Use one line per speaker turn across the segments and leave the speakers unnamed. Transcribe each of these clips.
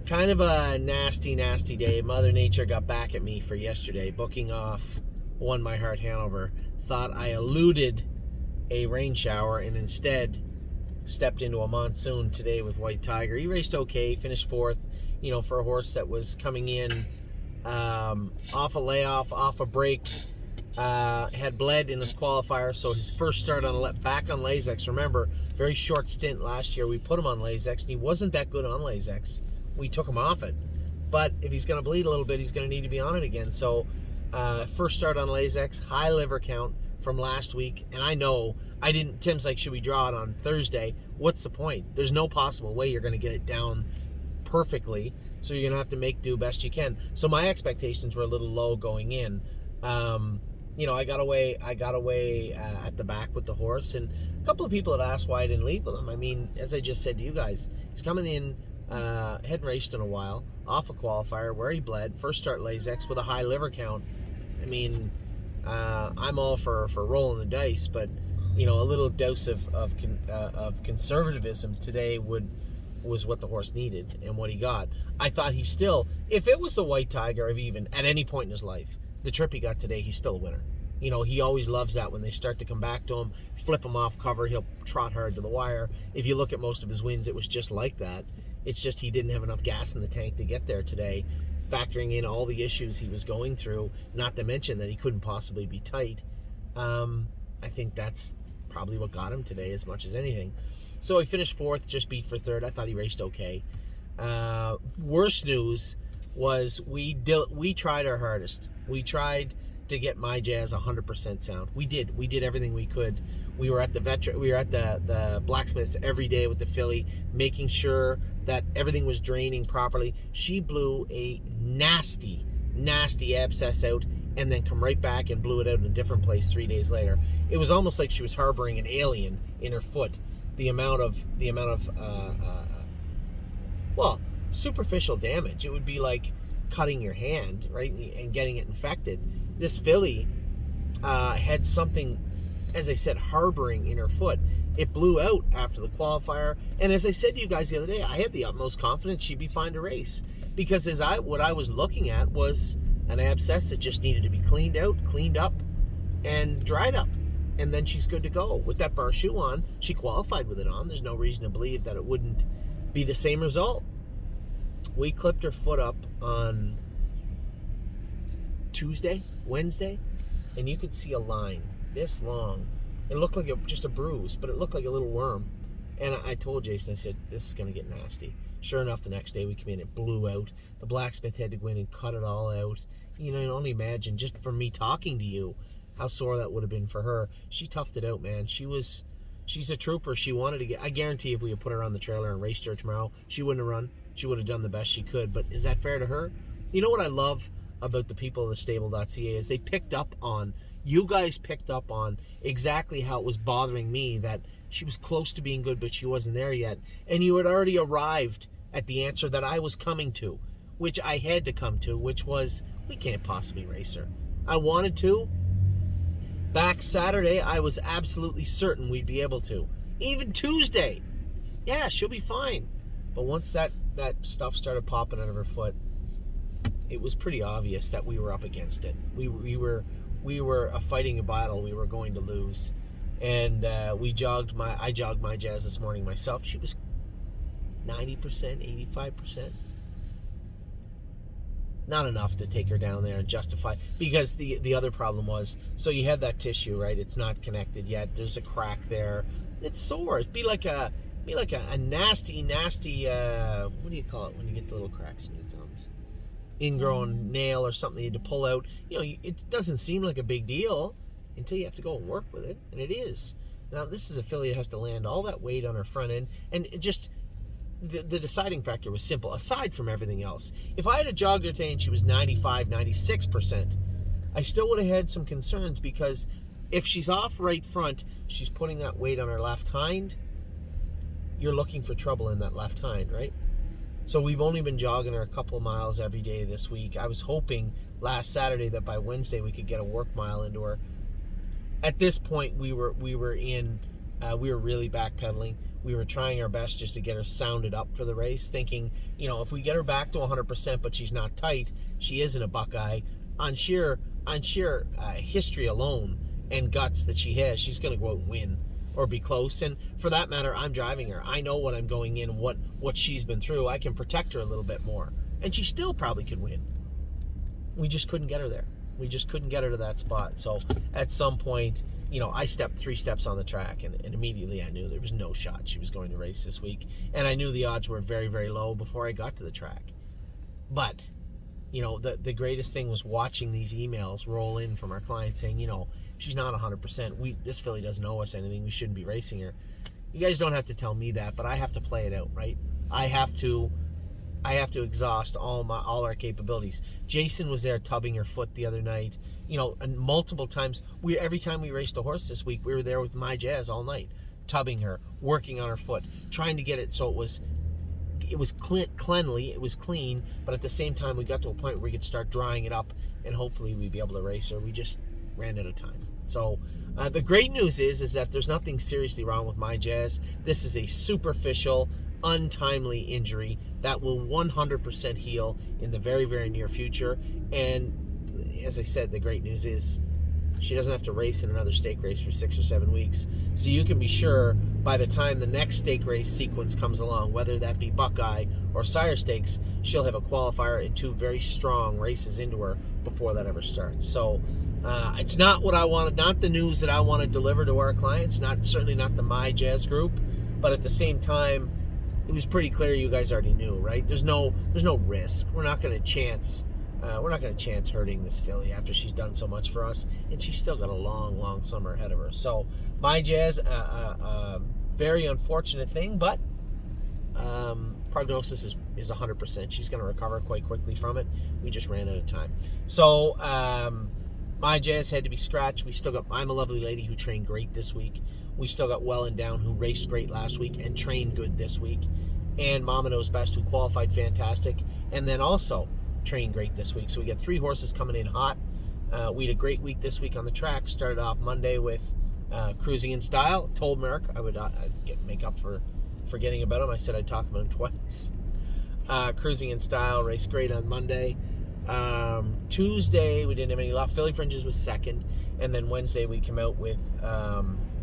Kind of a nasty day. Mother Nature got back at me for yesterday, booking off Won My Heart Hanover. Thought I eluded a rain shower and instead stepped into a monsoon today with White Tiger. He raced okay, finished fourth, for a horse that was coming in off a layoff, off a break. Had bled in his qualifier, so his first start back on Lasix. Remember, very short stint last year. We put him on Lasix, and he wasn't that good on Lasix. We took him off it. But if he's going to bleed a little bit, he's going to need to be on it again. So, first start on Lasix, high liver count from last week. And I know, Tim's like, should we draw it on Thursday? What's the point? There's no possible way you're going to get it down perfectly. So you're going to have to make do best you can. So my expectations were a little low going in. I got away at the back with the horse, and a couple of people had asked why I didn't lead with him. I mean, as I just said to you guys, he's coming in, hadn't raced in a while, off a qualifier where he bled, first start Lasix with a high liver count. I mean, I'm all for rolling the dice, but a little dose of conservatism today was what the horse needed and what he got. I thought he still, if it was the White Tiger of even at any point in his life, the trip he got today, he's still a winner. He always loves that when they start to come back to him, flip him off cover, he'll trot hard to the wire. If you look at most of his wins, it was just like that. It's just he didn't have enough gas in the tank to get there today, factoring in all the issues he was going through, not to mention that he couldn't possibly be tight. I think that's probably what got him today as much as anything. So he finished fourth, just beat for third. I thought he raced okay. Worst news was we tried our hardest. We tried to get My Jazz 100% sound. We did everything we could. We were at the blacksmiths every day with the filly, making sure that everything was draining properly. She blew a nasty abscess out and then come right back and blew it out in a different place 3 days later. It was almost like she was harboring an alien in her foot. The amount of superficial damage. It would be like cutting your hand, right, and getting it infected. This filly had something, as I said, harboring in her foot. It blew out after the qualifier, and as I said to you guys the other day, I had the utmost confidence she'd be fine to race, because what I was looking at was an abscess that just needed to be cleaned out, cleaned up, and dried up, and then she's good to go. With that bar shoe on, she qualified with it on. There's no reason to believe that it wouldn't be the same result. We clipped her foot up on Wednesday, and you could see a line this long. It looked like just a bruise, but it looked like a little worm. And I told Jason, I said, this is going to get nasty. Sure enough, the next day we came in, it blew out. The blacksmith had to go in and cut it all out. You can only imagine, just from me talking to you, how sore that would have been for her. She toughed it out, man. She's a trooper. She wanted to get, I guarantee if we had put her on the trailer and raced her tomorrow, she wouldn't have run. She would have done the best she could. But is that fair to her? You know what I love about the people of the stable.ca is you guys picked up on exactly how it was bothering me that she was close to being good, but she wasn't there yet. And you had already arrived at the answer that I was coming to, which I had to come to, which was, we can't possibly race her. I wanted to. Back Saturday, I was absolutely certain we'd be able to. Even Tuesday. Yeah, she'll be fine. But once that stuff started popping out of her foot, it was pretty obvious that we were up against it. We were fighting a battle we were going to lose. And I jogged My Jazz this morning myself. She was 90%, 85%. Not enough to take her down there and justify, because the other problem was, so you have that tissue, right? It's not connected yet. There's a crack there. It's sore. It'd be like a nasty, what do you call it when you get the little cracks in your thumbs? Ingrown nail or something you had to pull out. It doesn't seem like a big deal until you have to go and work with it, and it is. Now, this is a filly that has to land all that weight on her front end, and it just, the deciding factor was simple, aside from everything else. If I had jogged her today and she was 95, 96%, I still would have had some concerns, because if she's off right front, she's putting that weight on her left hind. You're looking for trouble in that left hind, right? So we've only been jogging her a couple of miles every day this week. I was hoping last Saturday that by Wednesday we could get a work mile into her. At this point, we were in We were really backpedaling. We were trying our best just to get her sounded up for the race, thinking, if we get her back to 100%, but she's not tight, she isn't a Buckeye. On sheer history alone and guts that she has, she's going to go out and win or be close. And for that matter, I'm driving her. I know what I'm going in, what she's been through. I can protect her a little bit more. And she still probably could win. We just couldn't get her there. We just couldn't get her to that spot. So at some point, I stepped 3 steps on the track, and immediately I knew there was no shot she was going to race this week. And I knew the odds were very, very low before I got to the track. But, the greatest thing was watching these emails roll in from our clients saying, she's not 100%. This filly doesn't owe us anything. We shouldn't be racing her. You guys don't have to tell me that, but I have to play it out, right? I have to exhaust all our capabilities. Jason was there tubbing her foot the other night, and multiple times. Every time we raced a horse this week, we were there with My Jazz all night, tubbing her, working on her foot, trying to get it so it was cleanly, it was clean, but at the same time we got to a point where we could start drying it up, and hopefully we'd be able to race her. We just ran out of time. So the great news is that there's nothing seriously wrong with My Jazz. This is a superficial, untimely injury that will 100% heal in the very, very near future. And as I said, the great news is she doesn't have to race in another stake race for 6 or 7 weeks. So you can be sure by the time the next stake race sequence comes along, whether that be Buckeye or Sire Stakes, she'll have a qualifier and 2 very strong races into her before that ever starts. So it's not what I wanted, not the news that I want to deliver to our clients, certainly not the My Jazz group, but at the same time, it was pretty clear you guys already knew, right? There's no risk. We're not going to chance hurting this filly after she's done so much for us, and she's still got a long, long summer ahead of her. So My Jazz, very unfortunate thing, but prognosis is 100%. She's going to recover quite quickly from it. We just ran out of time. So My Jazz had to be scratched. We still got I'm a Lovely Lady, who trained great this week. We still got Well and Down, who raced great last week and trained good this week. And Mama Knows Best, who qualified fantastic and then also trained great this week. So we got 3 horses coming in hot. We had a great week this week on the track. Started off Monday with Cruising in Style. Told Merrick I'd make up for forgetting about him. I said I'd talk about him twice. Cruising in Style raced great on Monday. Tuesday we didn't have any luck. Philly Fringes was second, and then Wednesday we came out with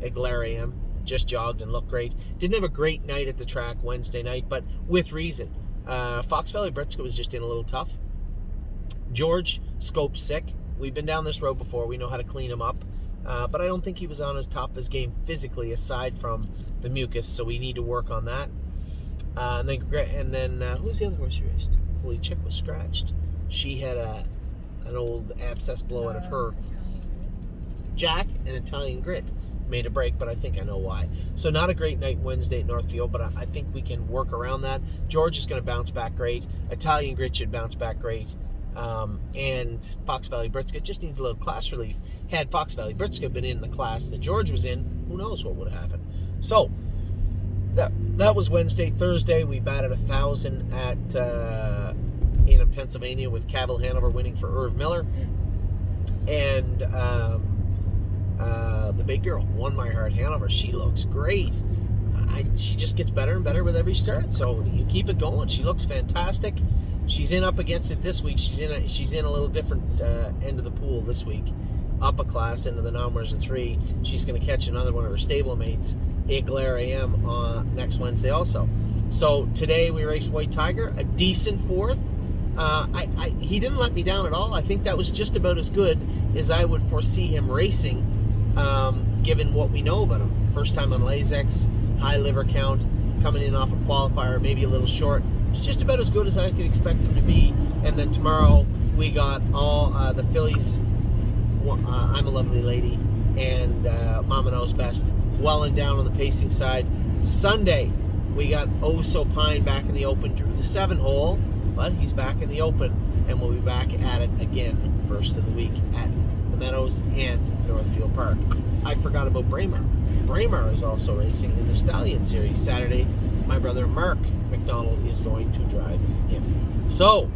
Eglarium, just jogged and looked great. Didn't have a great night at the track Wednesday night, but with reason. Fox Valley Britska was just in a little tough. George Scope sick. We've been down this road before. We know how to clean him up, but I don't think he was on his top of his game physically, aside from the mucus. So we need to work on that. And then who's the other horse you raced? Holy Chick was scratched. She had an old abscess blow out of her. Jack and Italian Grit made a break, but I think I know why. So not a great night Wednesday at Northfield, but I think we can work around that. George is going to bounce back great. Italian Grit should bounce back great. And Fox Valley Britska just needs a little class relief. Had Fox Valley Britska been in the class that George was in, who knows what would have happened. So that was Wednesday. Thursday we batted 1,000 at in Pennsylvania with Cavill Hanover winning for Irv Miller. And the big girl, Won My Heart Hanover, she looks great. She just gets better and better with every start. So you keep it going. She looks fantastic. She's in up against it this week. She's in a little different end of the pool this week, up a class into the non-winners of 3. She's going to catch another one of her stablemates, Eglaire AM, next Wednesday also. So today we raced White Tiger, a decent 4th. He didn't let me down at all. I think that was just about as good as I would foresee him racing, given what we know about him. First time on Lasix, high liver count, coming in off a qualifier, maybe a little short. It's just about as good as I could expect him to be. And then tomorrow we got all the fillies, I'm a Lovely Lady, and Mama Knows Best, Well and Down on the pacing side. Sunday we got Oso Pine back in the Open, drew the 7-hole, but he's back in the Open, and we'll be back at it again first of the week at the Meadows and Northfield Park. I forgot about Braemar. Braemar is also racing in the Stallion Series Saturday. My brother Mark McDonald is going to drive him. So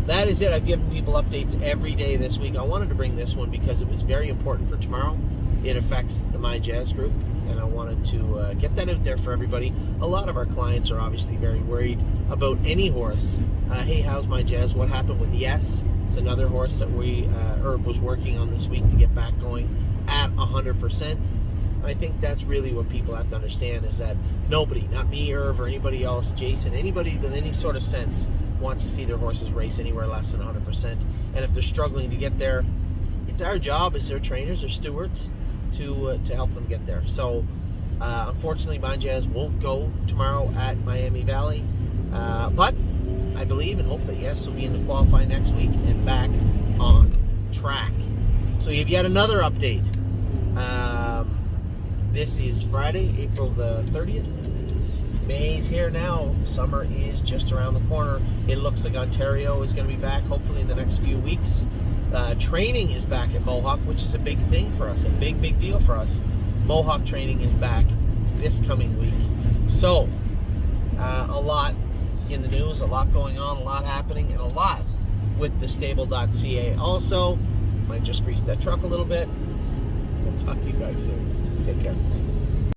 that is it. I've given people updates every day this week. I wanted to bring this one because it was very important for tomorrow. It affects the My Jazz group. and I wanted to get that out there for everybody. A lot of our clients are obviously very worried about any horse. Hey, how's my Jazz? What happened with Yes? It's another horse that Irv was working on this week to get back going at 100%. I think that's really what people have to understand, is that nobody, not me, Irv, or anybody else, Jason, anybody with any sort of sense wants to see their horses race anywhere less than 100%. And if they're struggling to get there, it's our job as their trainers or stewards to help them get there. So unfortunately, my Jazz won't go tomorrow at Miami Valley, but I believe and hope that Yes will be in the qualifying next week and back on track. So you have yet another update. This is Friday, April the 30th. May's here now. Summer is just around the corner. It looks like Ontario is going to be back hopefully in the next few weeks. Training is back at Mohawk, which is a big thing for us, a big deal for us. Mohawk training is back this coming week. So, a lot in the news, a lot going on, a lot happening, and a lot with the stable.ca. Also, might just grease that truck a little bit. We'll talk to you guys soon. Take care.